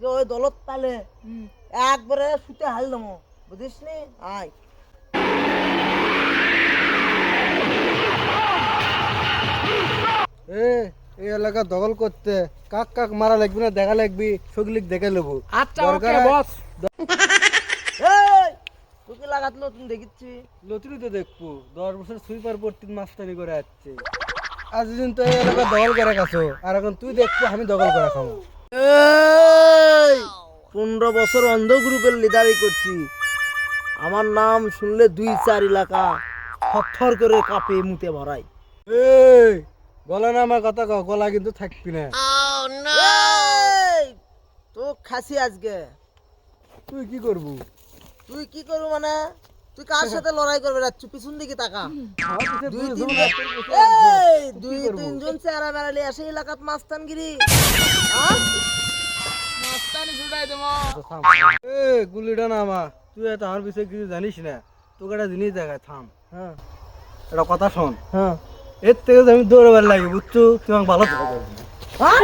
আজকে ওই দলত পালে একবারে শুতে হাল দমো বুঝিস নি আয় এই এলাকা দখল করতে কাক কাক মারা লাগবে না দেখা লাগবি সগলিক দেখে নেবো আচ্ছা ওকে বস এই তুই কি লাগাত নতুন দেখিচ্ছি লতুরি তো দেখবো 10 বছর সুইপার পড়তি মাস্তানি করে আসছে আজ দিন তো এই এলাকা দখল করে গেছো আর এখন তুই দেখবো আমি দখল করে খাবো এই 15 বছর অন্ধ গ্রুপের লিডারই করছি আমার নাম শুনলে 2-4 এলাকা থরথর করে কাঁপে মুতে ভরাই এই গলা না আমার কথা কও গলা কিন্তু থাকবি না এই তো খাসি আজকে তুই কি করবো তুই কি করবি মানে তুই কার সাথে লড়াই করবে যাচ্ছ পিছন দিকে তাকা দুই তিনজন চেহারা বেড়ালি আসে এলাকাত মাস্তানগিরি মাস্তানি ছুটাই দেবো গুলিটা না আমা তুই এত আমার বিষয়ে কিছু জানিস না তোকে একটা জিনিস দেখায় থাম হ্যাঁ একটা কথা শোন হ্যাঁ এর থেকে আমি দৌড়বার লাগে বুঝছো তুই আমাকে ভালো থাকবে হ্যাঁ